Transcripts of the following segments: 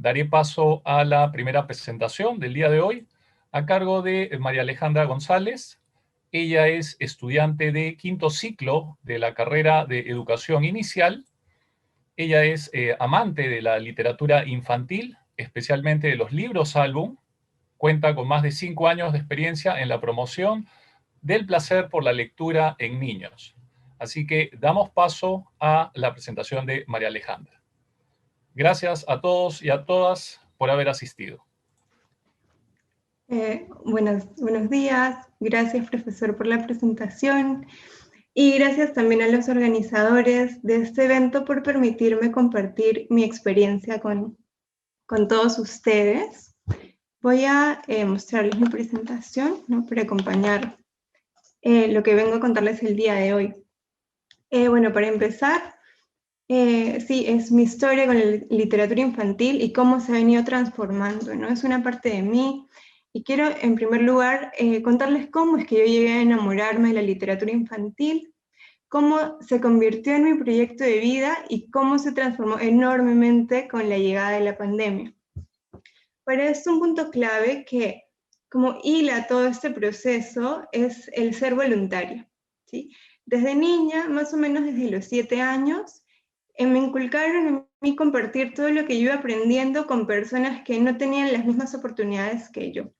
daré paso a la primera presentación del día de hoy, a cargo de María Alejandra González. Ella es estudiante de quinto ciclo de la carrera de Educación Inicial. Ella es amante de la literatura infantil, especialmente de los libros álbum. Cuenta con más de 5 años de experiencia en la promoción del placer por la lectura en niños. Así que damos paso a la presentación de María Alejandra. Gracias a todos y a todas por haber asistido. Buenos días, gracias profesor por la presentación y gracias también a los organizadores de este evento por permitirme compartir mi experiencia con todos ustedes. Voy a mostrarles mi presentación, ¿no?, para acompañar lo que vengo a contarles el día de hoy. Bueno, para empezar, sí, es mi historia con la literatura infantil y cómo se ha venido transformando, ¿no? Es una parte de mí. Y quiero, en primer lugar, contarles cómo es que yo llegué a enamorarme de la literatura infantil, cómo se convirtió en mi proyecto de vida y cómo se transformó enormemente con la llegada de la pandemia. Para esto, un punto clave que, como hila todo este proceso, es el ser voluntario, ¿sí? Desde niña, más o menos desde los 7 años, me inculcaron en mí compartir todo lo que yo iba aprendiendo con personas que no tenían las mismas oportunidades que yo.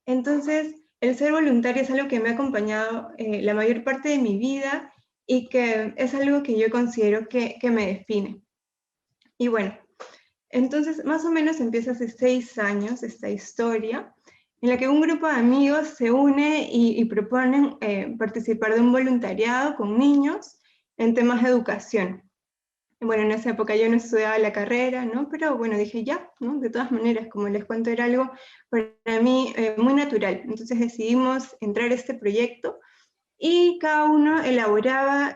Entonces, el ser voluntario es algo que me ha acompañado la mayor parte de mi vida y que es algo que yo considero que me define. Y bueno, entonces más o menos empieza hace 6 años esta historia, en la que un grupo de amigos se une y proponen participar de un voluntariado con niños en temas de educación. Bueno, en esa época yo no estudiaba la carrera, ¿no? Pero bueno, dije ya, ¿no? De todas maneras, como les cuento, era algo para mí muy natural. Entonces decidimos entrar a este proyecto y cada uno elaboraba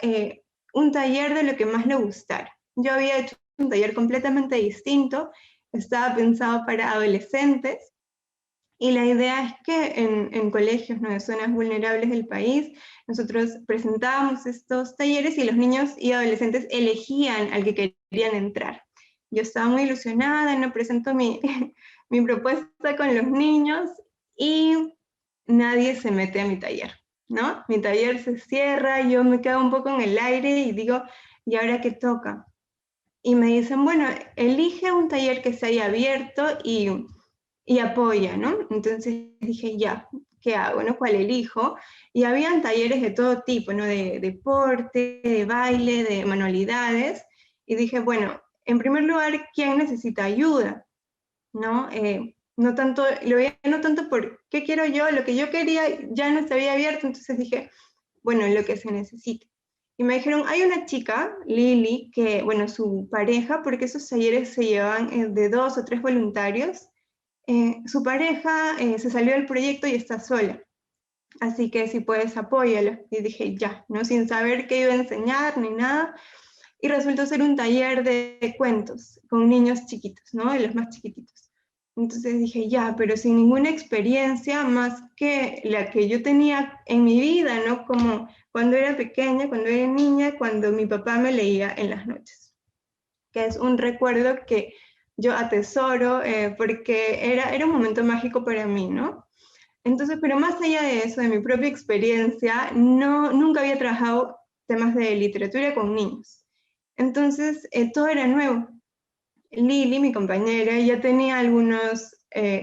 un taller de lo que más le gustara. Yo había hecho un taller completamente distinto, estaba pensado para adolescentes, y la idea es que en colegios, ¿no?, de zonas vulnerables del país, nosotros presentábamos estos talleres y los niños y adolescentes elegían al que querían entrar. Yo estaba muy ilusionada, no presento mi, mi propuesta con los niños y nadie se mete a mi taller, ¿no? Mi taller se cierra, yo me quedo un poco en el aire y digo, ¿y ahora qué toca? Y me dicen, bueno, elige un taller que se haya abierto y apoya, ¿no? Entonces dije, ya, ¿qué hago, no? ¿Cuál elijo? Y habían talleres de todo tipo, ¿no? De deporte, de baile, de manualidades. Y dije, bueno, en primer lugar, ¿quién necesita ayuda? ¿No? No tanto, lo veía no tanto por qué quiero yo, lo que yo quería ya no se había abierto, entonces dije, bueno, lo que se necesita. Y me dijeron, hay una chica, Lili, que, bueno, su pareja, porque esos talleres se llevan de 2 o 3 voluntarios, su pareja se salió del proyecto y está sola, así que si puedes apóyala. Y dije, ya, ¿no? Sin saber qué iba a enseñar ni nada, y resultó ser un taller de cuentos con niños chiquitos, ¿no? De los más chiquititos. Entonces dije, ya, pero sin ninguna experiencia más que la que yo tenía en mi vida, ¿no? Como cuando era pequeña, cuando era niña, cuando mi papá me leía en las noches, que es un recuerdo que yo atesoro porque era un momento mágico para mí, ¿no? Entonces, pero más allá de eso, de mi propia experiencia, nunca había trabajado temas de literatura con niños. Entonces, todo era nuevo. Lili, mi compañera, ya tenía algunos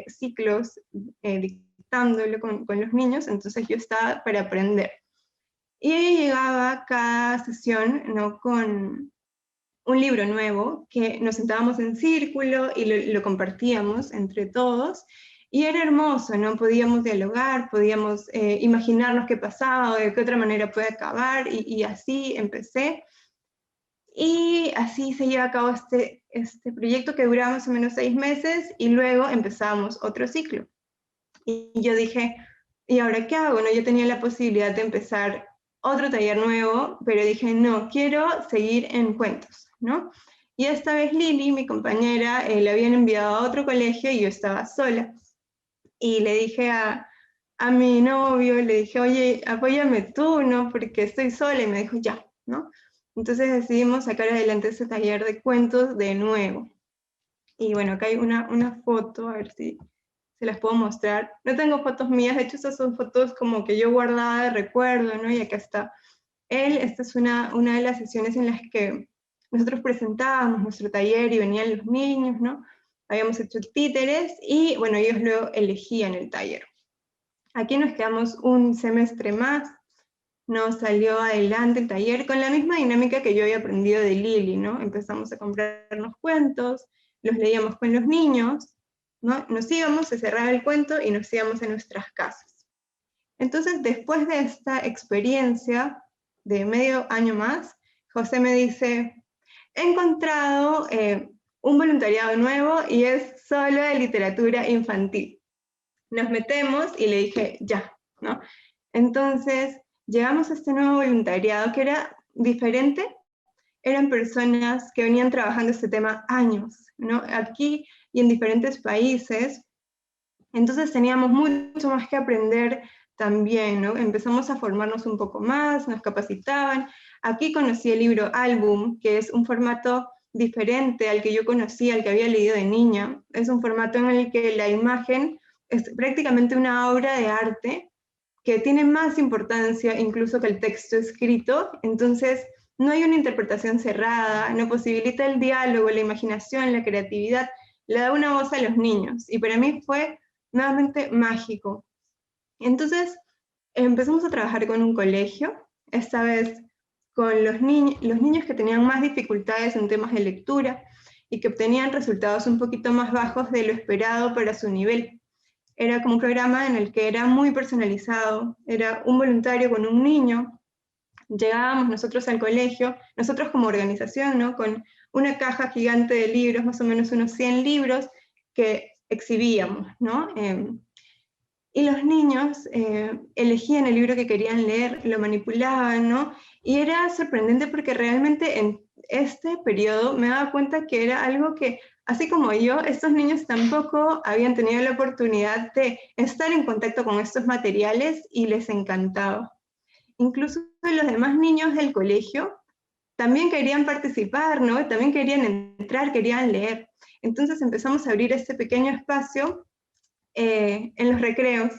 ciclos dictándolo con los niños, entonces yo estaba para aprender. Y ella llegaba cada sesión, ¿no?, con un libro nuevo, que nos sentábamos en círculo y lo compartíamos entre todos, y era hermoso, ¿no? Podíamos dialogar, podíamos imaginarnos qué pasaba o de qué otra manera puede acabar, y así empecé. Y así se lleva a cabo este proyecto que duraba más o menos 6 meses, y luego empezamos otro ciclo. Y yo dije, ¿y ahora qué hago? ¿No? Yo tenía la posibilidad de empezar otro taller nuevo, pero dije, no, quiero seguir en cuentos, ¿no? Y esta vez Lili, mi compañera, le habían enviado a otro colegio y yo estaba sola. Y le dije a mi novio, le dije, oye, apóyame tú, ¿no? Porque estoy sola, y me dijo, ya, ¿no? Entonces decidimos sacar adelante ese taller de cuentos de nuevo. Y bueno, acá hay una foto, a ver si se las puedo mostrar. No tengo fotos mías, de hecho esas son fotos como que yo guardaba de recuerdo, ¿no? Y acá está él. Esta es una de las sesiones en las que nosotros presentábamos nuestro taller y venían los niños, ¿no? Habíamos hecho títeres y bueno, ellos luego elegían el taller. Aquí nos quedamos un semestre más, nos salió adelante el taller con la misma dinámica que yo había aprendido de Lili, ¿no? Empezamos a comprarnos cuentos, los leíamos con los niños, ¿no? Nos íbamos, se cerraba el cuento y nos íbamos a nuestras casas. Entonces, después de esta experiencia de medio año más, José me dice, he encontrado un voluntariado nuevo y es solo de literatura infantil. Nos metemos y le dije, ya, ¿no? Entonces, llegamos a este nuevo voluntariado que era diferente. Eran personas que venían trabajando este tema años, ¿no? Aquí y en diferentes países. Entonces teníamos mucho más que aprender también, ¿no? Empezamos a formarnos un poco más, nos capacitaban. Aquí conocí el libro Álbum, que es un formato diferente al que yo conocía, al que había leído de niña. Es un formato en el que la imagen es prácticamente una obra de arte que tiene más importancia incluso que el texto escrito. Entonces, no hay una interpretación cerrada, no posibilita el diálogo, la imaginación, la creatividad, le da una voz a los niños. Y para mí fue nuevamente mágico. Entonces empezamos a trabajar con un colegio, esta vez con los niños que tenían más dificultades en temas de lectura y que obtenían resultados un poquito más bajos de lo esperado para su nivel. Era como un programa en el que era muy personalizado, era un voluntario con un niño. Llegábamos nosotros al colegio, nosotros como organización, ¿no? Con una caja gigante de libros, más o menos unos 100 libros, que exhibíamos, ¿no? Y los niños elegían el libro que querían leer, lo manipulaban, ¿no? Y era sorprendente porque realmente en este periodo me daba cuenta que era algo que, así como yo, estos niños tampoco habían tenido la oportunidad de estar en contacto con estos materiales y les encantaba. Incluso los demás niños del colegio también querían participar, ¿no? También querían entrar, querían leer. Entonces empezamos a abrir este pequeño espacio en los recreos,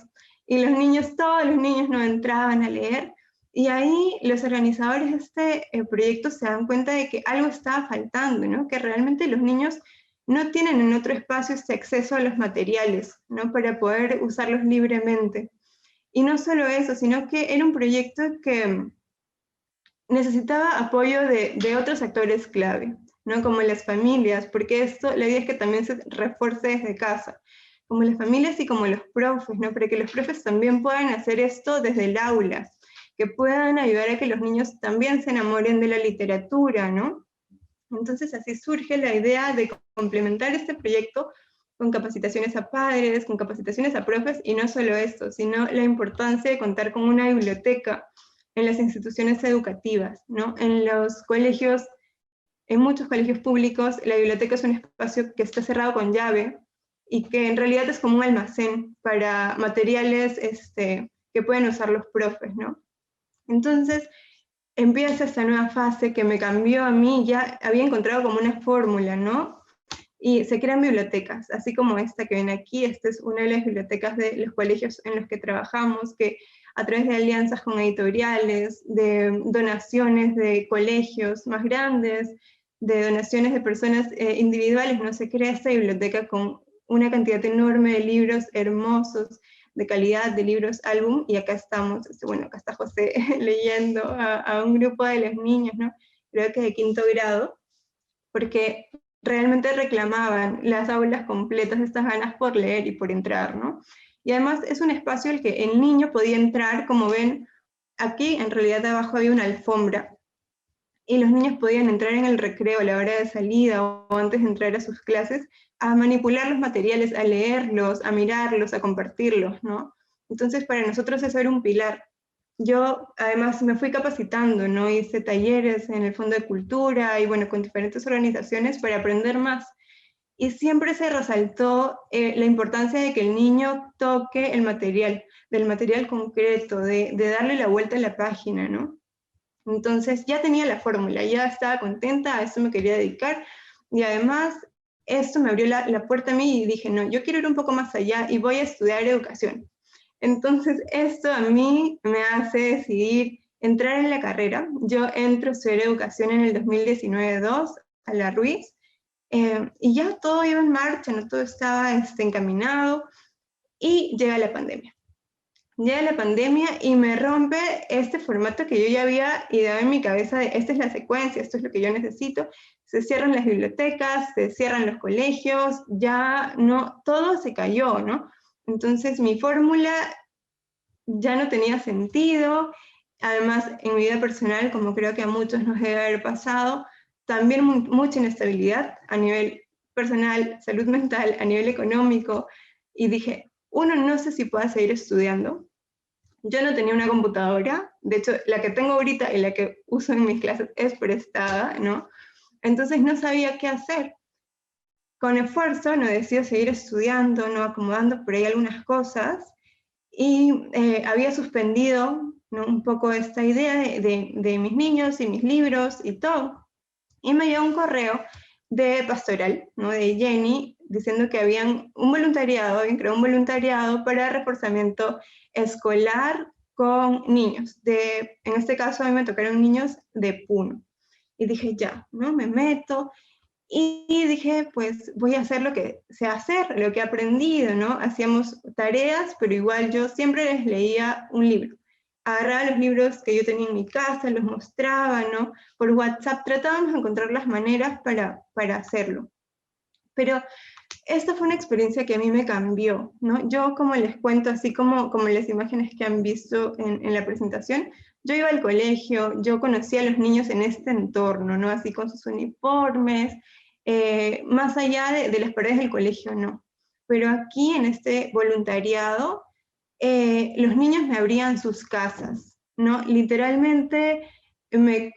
y los niños, todos los niños no entraban a leer, y ahí los organizadores de este proyecto se dan cuenta de que algo estaba faltando, ¿no? Que realmente los niños no tienen en otro espacio este acceso a los materiales, ¿no? Para poder usarlos libremente. Y no solo eso, sino que era un proyecto que necesitaba apoyo de otros actores clave, ¿no? Como las familias, porque esto, la idea es que también se refuerce desde casa, como las familias y como los profes, ¿no? Para que los profes también puedan hacer esto desde el aula, que puedan ayudar a que los niños también se enamoren de la literatura, ¿no? Entonces así surge la idea de complementar este proyecto con capacitaciones a padres, con capacitaciones a profes, y no solo esto, sino la importancia de contar con una biblioteca en las instituciones educativas, ¿no? En los colegios, en muchos colegios públicos, la biblioteca es un espacio que está cerrado con llave y que en realidad es como un almacén para materiales que pueden usar los profes, ¿no? Entonces, empieza esta nueva fase que me cambió a mí, ya había encontrado como una fórmula, ¿no? Y se crean bibliotecas, así como esta que ven aquí. Esta es una de las bibliotecas de los colegios en los que trabajamos, que a través de alianzas con editoriales, de donaciones de colegios más grandes, de donaciones de personas individuales, ¿no? Se crea esta biblioteca con una cantidad enorme de libros hermosos, de calidad, de libros álbum, y acá estamos, bueno, acá está José leyendo a un grupo de los niños, ¿no? Creo que de quinto grado, porque realmente reclamaban las aulas completas, estas ganas por leer y por entrar, ¿no? Y además es un espacio al que el niño podía entrar, como ven, aquí en realidad abajo había una alfombra, y los niños podían entrar en el recreo a la hora de salida o antes de entrar a sus clases, a manipular los materiales, a leerlos, a mirarlos, a compartirlos, ¿no? Entonces para nosotros eso era un pilar. Yo además me fui capacitando, ¿no? Hice talleres en el Fondo de Cultura y bueno, con diferentes organizaciones para aprender más. Y siempre se resaltó la importancia de que el niño toque el material, del material concreto, de darle la vuelta a la página, ¿no? Entonces ya tenía la fórmula, ya estaba contenta, a eso me quería dedicar, y además esto me abrió la puerta a mí y dije, no, yo quiero ir un poco más allá y voy a estudiar educación. Entonces, esto a mí me hace decidir entrar en la carrera. Yo entro a estudiar educación en el 2019-2 a la Ruiz, y ya todo iba en marcha, ¿no? Todo estaba encaminado, y llega la pandemia. Llega la pandemia y me rompe este formato que yo ya había ideado en mi cabeza de esta es la secuencia, esto es lo que yo necesito. Se cierran las bibliotecas, se cierran los colegios, ya no, todo se cayó, ¿no? Entonces mi fórmula ya no tenía sentido. Además, en mi vida personal, como creo que a muchos nos debe haber pasado, también mucha inestabilidad a nivel personal, salud mental, a nivel económico, y dije, uno, no sé si pueda seguir estudiando. Yo no tenía una computadora, de hecho, la que tengo ahorita y la que uso en mis clases es prestada, ¿no? Entonces no sabía qué hacer. Con esfuerzo, no decido seguir estudiando, no acomodando por ahí algunas cosas, y había suspendido, ¿no?, un poco esta idea de mis niños y mis libros y todo. Y me llegó un correo de Pastoral, ¿no?, de Jenny, diciendo que habían un voluntariado, habían creado un voluntariado para reforzamiento escolar con niños. En este caso a mí me tocaron niños de Puno. Y dije, ya, ¿no? Me meto, y dije, pues voy a hacer lo que sé hacer, lo que he aprendido, ¿no? Hacíamos tareas, pero igual yo siempre les leía un libro. Agarraba los libros que yo tenía en mi casa, los mostraba, ¿no? Por WhatsApp tratábamos de encontrar las maneras para hacerlo. Pero esta fue una experiencia que a mí me cambió, ¿no? Yo, como les cuento, así como las imágenes que han visto en la presentación, yo iba al colegio, yo conocía a los niños en este entorno, ¿no? Así con sus uniformes, más allá de las paredes del colegio, no. Pero aquí, en este voluntariado, los niños me abrían sus casas, ¿no? Literalmente me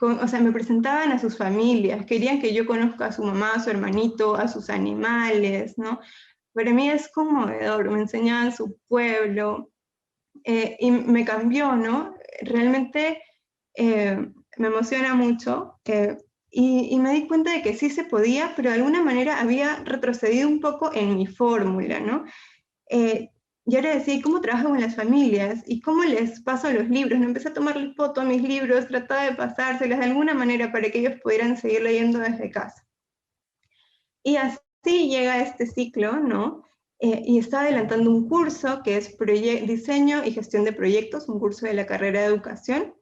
presentaban a sus familias, querían que yo conozca a su mamá, a su hermanito, a sus animales, ¿no? Para mí es conmovedor, me enseñaban su pueblo, y me cambió, ¿no? Realmente me emociona mucho, y me di cuenta de que sí se podía, pero de alguna manera había retrocedido un poco en mi fórmula, ¿no? Y ahora decía, ¿y cómo trabajo con las familias? ¿Y cómo les paso los libros? ¿No? Empecé a tomarle foto a mis libros, trataba de pasárselas de alguna manera para que ellos pudieran seguir leyendo desde casa. Y así llega este ciclo, ¿no? Y estaba adelantando un curso que es Diseño y Gestión de Proyectos, un curso de la carrera de Educación,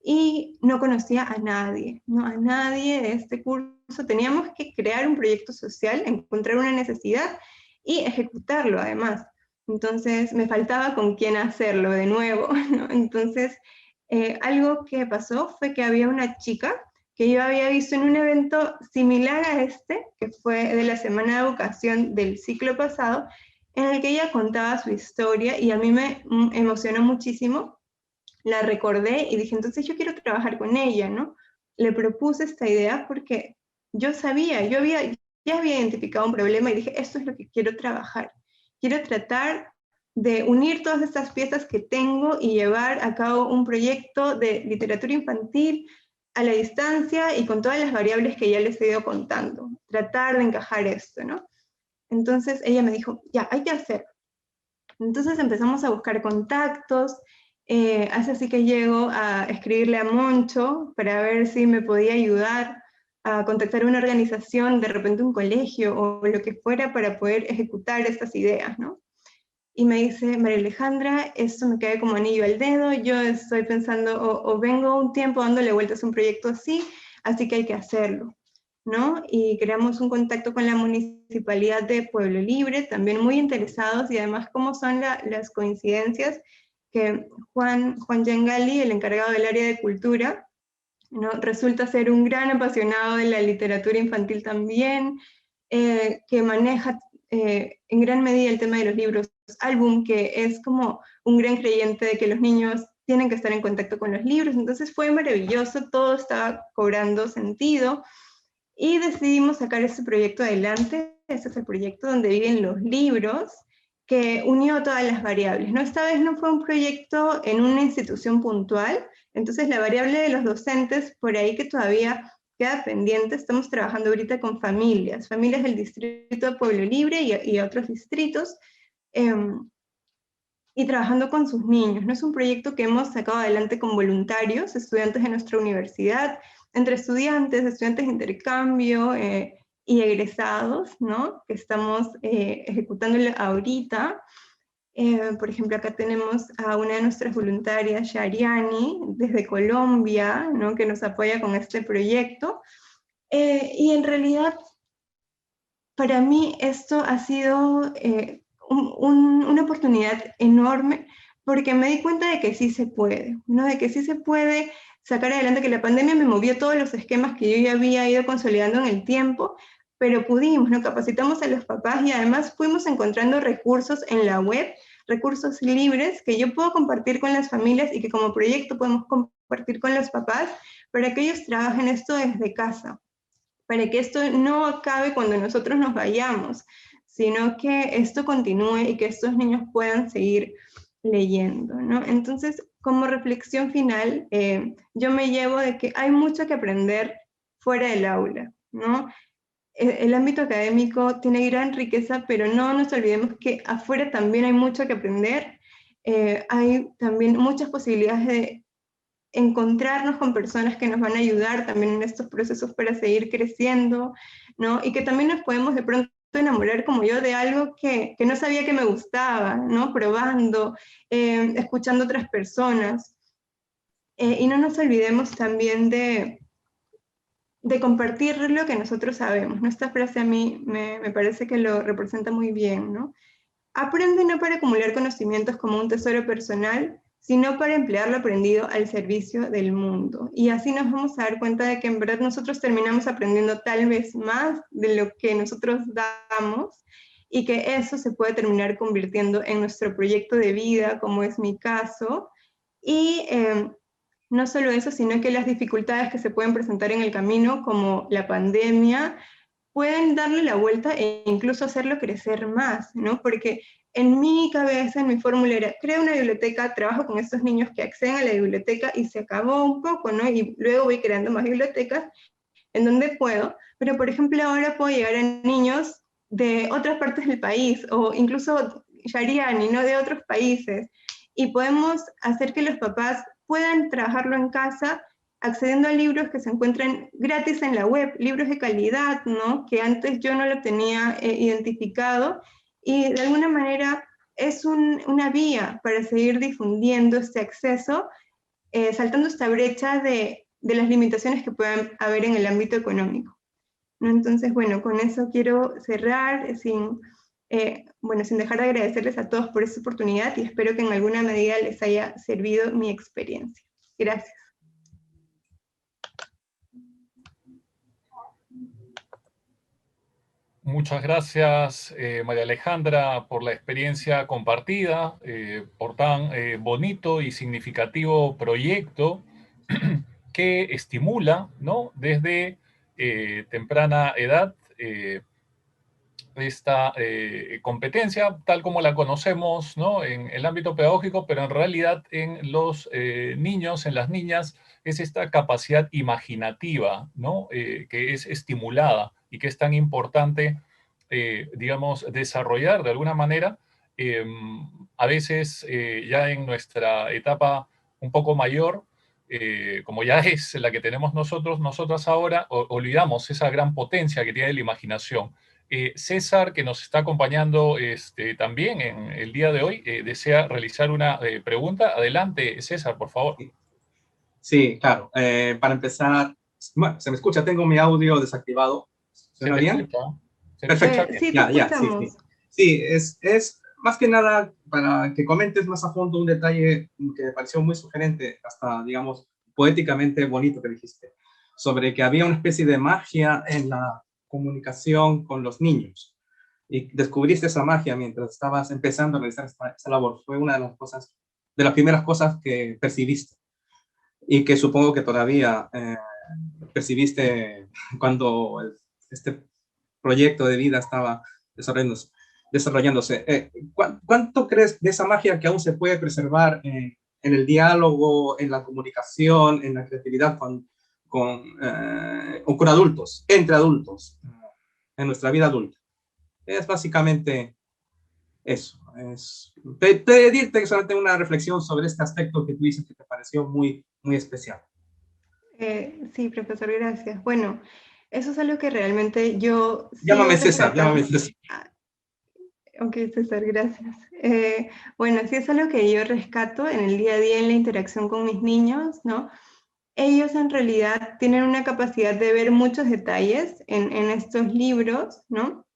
y no conocía a nadie, ¿no? A nadie de este curso. Teníamos que crear un proyecto social, encontrar una necesidad y ejecutarlo además. Entonces me faltaba con quién hacerlo de nuevo, ¿no? Entonces algo que pasó fue que había una chica que yo había visto en un evento similar a este, que fue de la Semana de Educación del ciclo pasado, en el que ella contaba su historia y a mí me emocionó muchísimo. La recordé y dije, entonces yo quiero trabajar con ella, ¿no? Le propuse esta idea porque yo sabía, ya había identificado un problema y dije, esto es lo que quiero trabajar. Quiero tratar de unir todas estas piezas que tengo y llevar a cabo un proyecto de literatura infantil a la distancia y con todas las variables que ya les he ido contando. Tratar de encajar esto, ¿no? Entonces ella me dijo, ya, hay que hacerlo. Entonces empezamos a buscar contactos, así que llego a escribirle a Moncho para ver si me podía ayudar a contactar una organización, de repente un colegio o lo que fuera, para poder ejecutar estas ideas, ¿no? Y me dice, María Alejandra, esto me cae como anillo al dedo, yo estoy pensando, o vengo un tiempo dándole vueltas a un proyecto así que hay que hacerlo, ¿no? Y creamos un contacto con la Municipalidad de Pueblo Libre, también muy interesados, y además cómo son las coincidencias, que Juan Yangali, el encargado del área de cultura, ¿no?, resulta ser un gran apasionado de la literatura infantil también, que maneja en gran medida el tema de los libros álbum, que es como un gran creyente de que los niños tienen que estar en contacto con los libros. Entonces fue maravilloso, todo estaba cobrando sentido, y decidimos sacar este proyecto adelante. Este es el proyecto donde viven los libros, que unió todas las variables, ¿no? Esta vez no fue un proyecto en una institución puntual, entonces la variable de los docentes, por ahí que todavía queda pendiente. Estamos trabajando ahorita con familias del distrito de Pueblo Libre y otros distritos, y trabajando con sus niños, ¿no? Es un proyecto que hemos sacado adelante con voluntarios, estudiantes de nuestra universidad, entre estudiantes de intercambio y egresados, ¿no? Que estamos ejecutándolo ahorita. Por ejemplo, acá tenemos a una de nuestras voluntarias, Shariani, desde Colombia, ¿no? Que nos apoya con este proyecto. Y en realidad, para mí esto ha sido una oportunidad enorme, porque me di cuenta de que sí se puede, ¿no? De que sí se puede sacar adelante, que la pandemia me movió todos los esquemas que yo ya había ido consolidando en el tiempo, pero pudimos, ¿no? Capacitamos a los papás y además fuimos encontrando recursos en la web, recursos libres que yo puedo compartir con las familias y que como proyecto podemos compartir con los papás para que ellos trabajen esto desde casa, para que esto no acabe cuando nosotros nos vayamos, sino que esto continúe y que estos niños puedan seguir leyendo, ¿no? Entonces, como reflexión final, yo me llevo de que hay mucho que aprender fuera del aula, ¿no? El ámbito académico tiene gran riqueza, pero no nos olvidemos que afuera también hay mucho que aprender. Hay también muchas posibilidades de encontrarnos con personas que nos van a ayudar también en estos procesos para seguir creciendo, ¿no? Y que también nos podemos de pronto enamorar como yo de algo que no sabía que me gustaba, ¿no? Probando, escuchando a otras personas. Y no nos olvidemos también de compartir lo que nosotros sabemos, ¿no? Esta frase a mí me parece que lo representa muy bien, ¿no? Aprende no para acumular conocimientos como un tesoro personal, sino para emplear lo aprendido al servicio del mundo. Y así nos vamos a dar cuenta de que en verdad nosotros terminamos aprendiendo tal vez más de lo que nosotros damos, y que eso se puede terminar convirtiendo en nuestro proyecto de vida, como es mi caso. Y no solo eso, sino que las dificultades que se pueden presentar en el camino, como la pandemia, pueden darle la vuelta e incluso hacerlo crecer más, ¿no? Porque en mi cabeza, en mi fórmula era, creo una biblioteca, trabajo con estos niños que acceden a la biblioteca y se acabó un poco, ¿no? Y luego voy creando más bibliotecas en donde puedo, pero por ejemplo ahora puedo llegar a niños de otras partes del país o incluso Shariani, ¿no? De otros países, y podemos hacer que los papás puedan trabajarlo en casa accediendo a libros que se encuentran gratis en la web, libros de calidad, ¿no? Que antes yo no lo tenía identificado, y de alguna manera es una vía para seguir difundiendo este acceso, saltando esta brecha de las limitaciones que puedan haber en el ámbito económico, ¿no? Entonces, bueno, con eso quiero cerrar sin dejar de agradecerles a todos por esta oportunidad y espero que en alguna medida les haya servido mi experiencia. Gracias. Muchas gracias, María Alejandra, por la experiencia compartida, por tan bonito y significativo proyecto que estimula, ¿no? Desde temprana edad esta competencia, tal como la conocemos, ¿no? En el ámbito pedagógico, pero en realidad en los niños, en las niñas, es esta capacidad imaginativa, ¿no? Que es estimulada y que es tan importante, digamos, desarrollar de alguna manera. A veces ya en nuestra etapa un poco mayor, como ya es la que tenemos nosotros, nosotras ahora, olvidamos esa gran potencia que tiene la imaginación. César, que nos está acompañando también en el día de hoy, desea realizar una pregunta. Adelante, César, por favor. Sí, claro. Para empezar, bueno, se me escucha, tengo mi audio desactivado. ¿Suena bien? Escucha. Perfecto. Sí, Ya, te escuchamos. sí. Sí, es más que nada para que comentes más a fondo un detalle que me pareció muy sugerente, hasta, digamos, poéticamente bonito que dijiste, sobre que había una especie de magia en la comunicación con los niños. Y descubriste esa magia mientras estabas empezando a realizar esta labor. Fue una de las cosas, de las primeras cosas que percibiste y que supongo que todavía percibiste cuando este proyecto de vida estaba desarrollándose. ¿Cuánto crees de esa magia que aún se puede preservar en el diálogo, en la comunicación, en la creatividad o con adultos, entre adultos, en nuestra vida adulta. Es básicamente eso. Es pedirte solamente una reflexión sobre este aspecto que tú dices que te pareció muy, muy especial. Sí, profesor, gracias. Bueno, eso es algo que realmente yo Llámame sigo César, rescatando. llámame César. Ok, César, gracias. Bueno, sí es algo que yo rescato en el día a día en la interacción con mis niños, ¿no? Ellos en realidad tienen una capacidad de ver muchos detalles en estos libros, ¿no?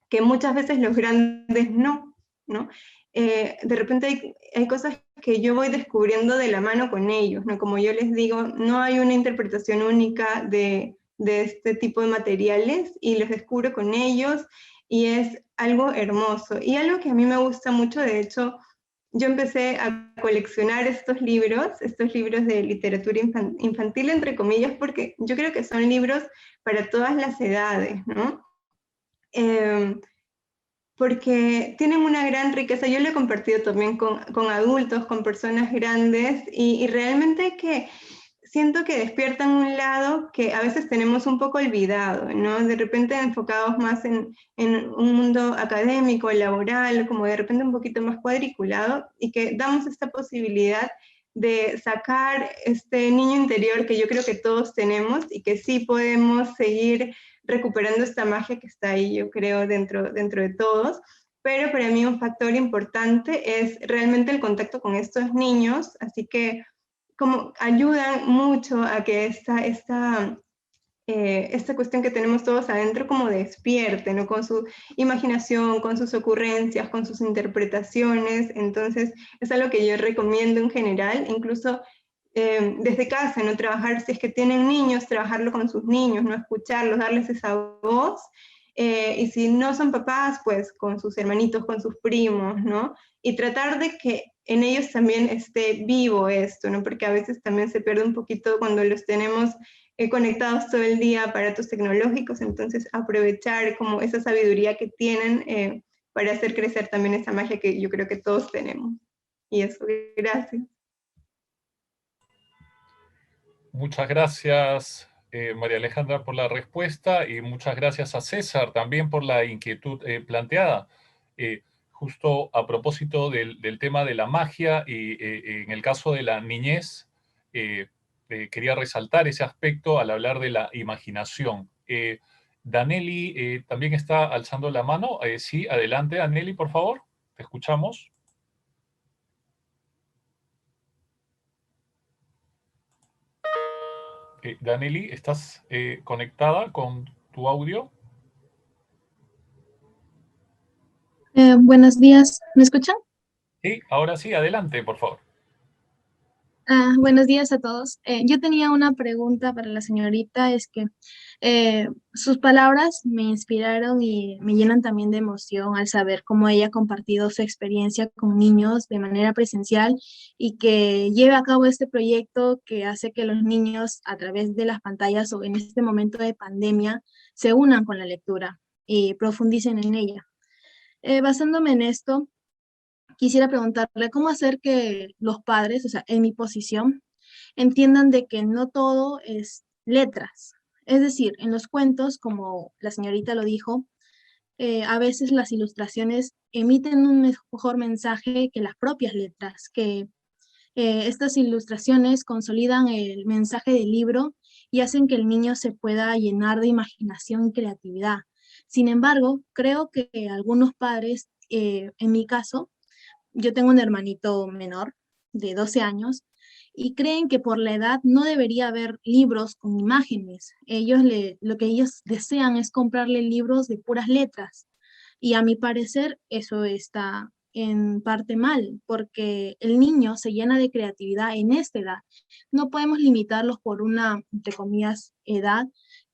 Que muchas veces los grandes no, ¿no? De repente hay cosas que yo voy descubriendo de la mano con ellos, ¿no? Como yo les digo, no hay una interpretación única de este tipo de materiales y los descubro con ellos y es algo hermoso. Y algo que a mí me gusta mucho, de hecho, yo empecé a coleccionar estos libros de literatura infantil, entre comillas, porque yo creo que son libros para todas las edades, ¿no? Porque tienen una gran riqueza. Yo lo he compartido también con adultos, con personas grandes, y realmente que siento que despiertan un lado que a veces tenemos un poco olvidado, ¿no? De repente enfocados más en un mundo académico, laboral, como de repente un poquito más cuadriculado, y que damos esta posibilidad de sacar este niño interior que yo creo que todos tenemos y que sí podemos seguir recuperando esta magia que está ahí, yo creo, dentro de todos. Pero para mí un factor importante es realmente el contacto con estos niños, así que como ayudan mucho a que esta cuestión que tenemos todos adentro como despierte, ¿no? Con su imaginación, con sus ocurrencias, con sus interpretaciones. Entonces es algo que yo recomiendo en general, incluso desde casa, ¿no? Trabajar, si es que tienen niños, trabajarlo con sus niños, ¿no? Escucharlos, darles esa voz. Y si no son papás, pues con sus hermanitos, con sus primos, ¿no? Y tratar de que en ellos también esté vivo esto, ¿no? Porque a veces también se pierde un poquito cuando los tenemos conectados todo el día a aparatos tecnológicos, entonces aprovechar como esa sabiduría que tienen para hacer crecer también esa magia que yo creo que todos tenemos. Y eso, gracias. Muchas gracias, María Alejandra, por la respuesta y muchas gracias a César también por la inquietud planteada. Justo a propósito del tema de la magia y en el caso de la niñez, quería resaltar ese aspecto al hablar de la imaginación. Danelli también está alzando la mano. Sí, adelante, Danelli, por favor. Te escuchamos. Danelli, ¿estás conectada con tu audio? Buenos días, ¿me escuchan? Sí, ahora sí, adelante, por favor. Buenos días a todos. Yo tenía una pregunta para la señorita, es que sus palabras me inspiraron y me llenan también de emoción al saber cómo ella ha compartido su experiencia con niños de manera presencial y que lleve a cabo este proyecto que hace que los niños a través de las pantallas o en este momento de pandemia se unan con la lectura y profundicen en ella. Basándome en esto, quisiera preguntarle cómo hacer que los padres, o sea, en mi posición, entiendan de que no todo es letras. Es decir, en los cuentos, como la señorita lo dijo, a veces las ilustraciones emiten un mejor mensaje que las propias letras, que estas ilustraciones consolidan el mensaje del libro y hacen que el niño se pueda llenar de imaginación y creatividad. Sin embargo, creo que algunos padres, en mi caso, yo tengo un hermanito menor de 12 años y creen que por la edad no debería haber libros con imágenes. Lo que ellos desean es comprarle libros de puras letras. Y a mi parecer eso está en parte mal, porque el niño se llena de creatividad en esta edad. No podemos limitarlos por una, entre comillas, edad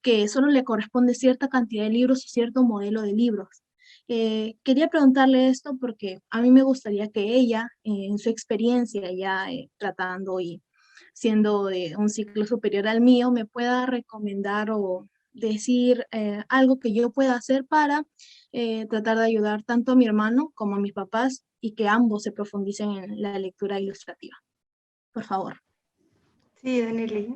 que solo le corresponde cierta cantidad de libros o cierto modelo de libros. Quería preguntarle esto porque a mí me gustaría que ella, en su experiencia ya tratando y siendo de un ciclo superior al mío, me pueda recomendar o decir algo que yo pueda hacer para tratar de ayudar tanto a mi hermano como a mis papás y que ambos se profundicen en la lectura ilustrativa. Por favor. Sí, Danelli.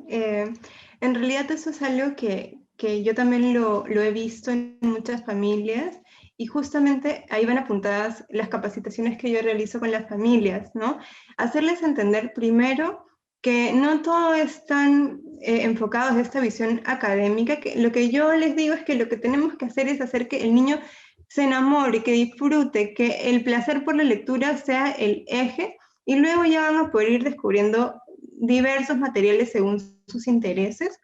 En realidad eso es algo que yo también lo he visto en muchas familias, y justamente ahí van apuntadas las capacitaciones que yo realizo con las familias, ¿no? Hacerles entender primero que no todo es tan enfocado desde esta visión académica, que lo que yo les digo es que lo que tenemos que hacer es hacer que el niño se enamore, que disfrute, que el placer por la lectura sea el eje, y luego ya van a poder ir descubriendo diversos materiales según sus intereses.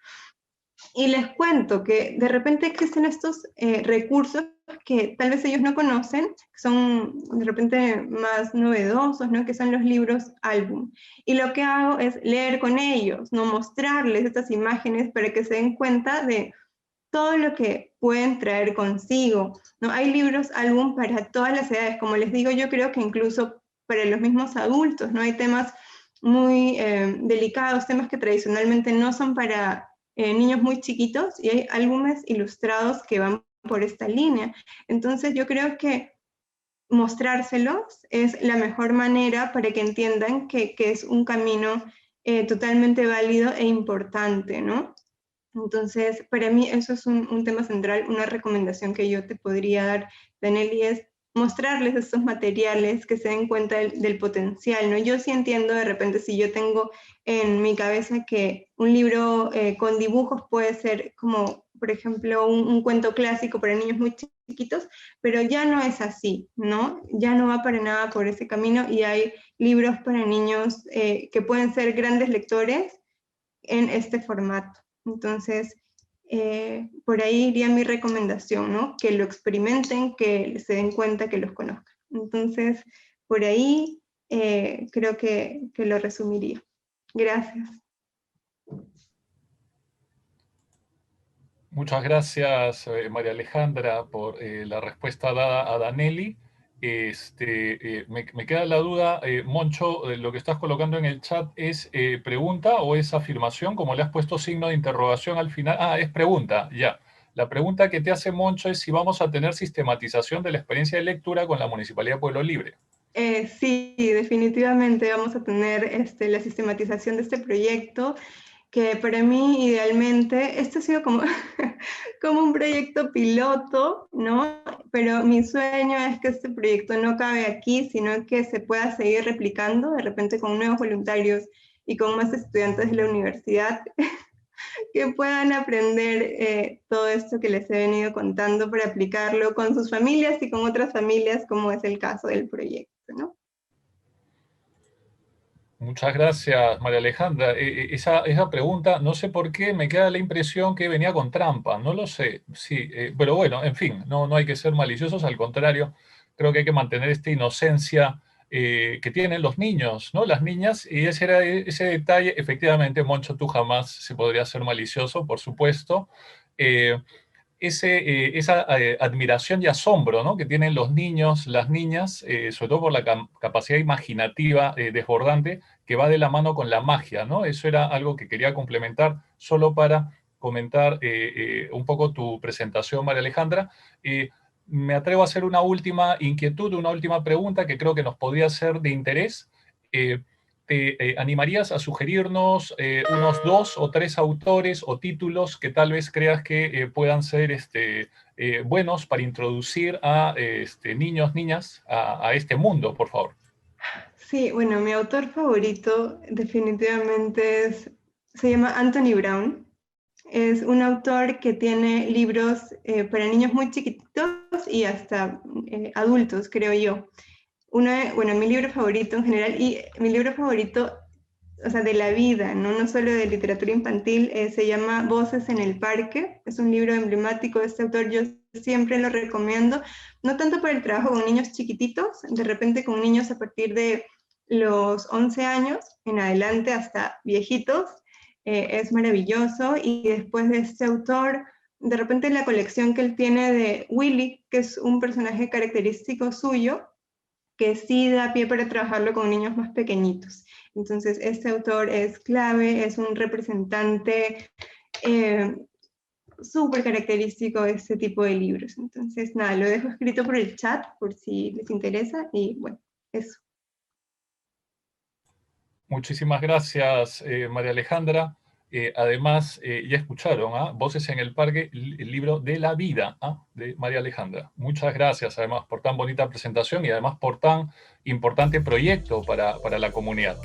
Y les cuento que de repente existen estos recursos que tal vez ellos no conocen, que son de repente más novedosos, ¿no? Que son los libros álbum. Y lo que hago es leer con ellos, no mostrarles estas imágenes para que se den cuenta de todo lo que pueden traer consigo, ¿no? Hay libros álbum para todas las edades, como les digo, yo creo que incluso para los mismos adultos, ¿no? Hay temas muy delicados, temas que tradicionalmente no son para niños muy chiquitos, y hay álbumes ilustrados que van por esta línea. Entonces yo creo que mostrárselos es la mejor manera para que entiendan que es un camino totalmente válido e importante, ¿no? Entonces, para mí eso es un tema central, una recomendación que yo te podría dar, Daniel, es mostrarles estos materiales, que se den cuenta del potencial, ¿no? Yo sí entiendo de repente, si yo tengo en mi cabeza que un libro con dibujos puede ser como, por ejemplo, un cuento clásico para niños muy chiquitos, pero ya no es así, ¿no? Ya no va para nada por ese camino, y hay libros para niños que pueden ser grandes lectores en este formato. Entonces, por ahí iría mi recomendación, ¿no? Que lo experimenten, que se den cuenta, que los conozcan. Entonces, por ahí creo que lo resumiría. Gracias. Muchas gracias, María Alejandra, por la respuesta dada a Danelli. Me queda la duda, Moncho, lo que estás colocando en el chat es pregunta o es afirmación, como le has puesto signo de interrogación al final. Ah, es pregunta, ya. La pregunta que te hace Moncho es si vamos a tener sistematización de la experiencia de lectura con la Municipalidad de Pueblo Libre. Sí, definitivamente vamos a tener la sistematización de este proyecto, que para mí idealmente, esto ha sido como, como un proyecto piloto, ¿no? Pero mi sueño es que este proyecto no acabe aquí, sino que se pueda seguir replicando, de repente con nuevos voluntarios y con más estudiantes de la universidad que puedan aprender todo esto que les he venido contando para aplicarlo con sus familias y con otras familias, como es el caso del proyecto, ¿no? Muchas gracias, María Alejandra. Esa pregunta, no sé por qué, me queda la impresión que venía con trampa, no lo sé. Sí, pero bueno, en fin, no hay que ser maliciosos, al contrario, creo que hay que mantener esta inocencia que tienen los niños, ¿no? Las niñas, y ese era ese detalle, efectivamente, Moncho, tú jamás se podría ser malicioso, por supuesto. Esa admiración y asombro, ¿no? Que tienen los niños, las niñas, sobre todo por la capacidad imaginativa desbordante que va de la mano con la magia, ¿no? Eso era algo que quería complementar solo para comentar un poco tu presentación, María Alejandra. Me atrevo a hacer una última inquietud, una última pregunta que creo que nos podría ser de interés. ¿Te animarías a sugerirnos unos 2 o 3 autores o títulos que tal vez creas que puedan ser buenos para introducir a niños, niñas a este mundo, por favor? Sí, bueno, mi autor favorito definitivamente se llama Anthony Brown. Es un autor que tiene libros para niños muy chiquititos y hasta adultos, creo yo. Bueno, mi libro favorito en general, y mi libro favorito, o sea, de la vida, no solo de literatura infantil, se llama Voces en el Parque. Es un libro emblemático de este autor, yo siempre lo recomiendo, no tanto por el trabajo con niños chiquititos, de repente con niños a partir de los 11 años en adelante hasta viejitos, es maravilloso. Y después de este autor, de repente la colección que él tiene de Willy, que es un personaje característico suyo, que sí da pie para trabajarlo con niños más pequeñitos. Entonces, este autor es clave, es un representante súper característico de este tipo de libros. Entonces, nada, lo dejo escrito por el chat por si les interesa, y bueno, eso. Muchísimas gracias, María Alejandra. Además, ya escucharon, Voces en el Parque, el libro de la vida, de María Alejandra. Muchas gracias, además, por tan bonita presentación y además por tan importante proyecto para la comunidad.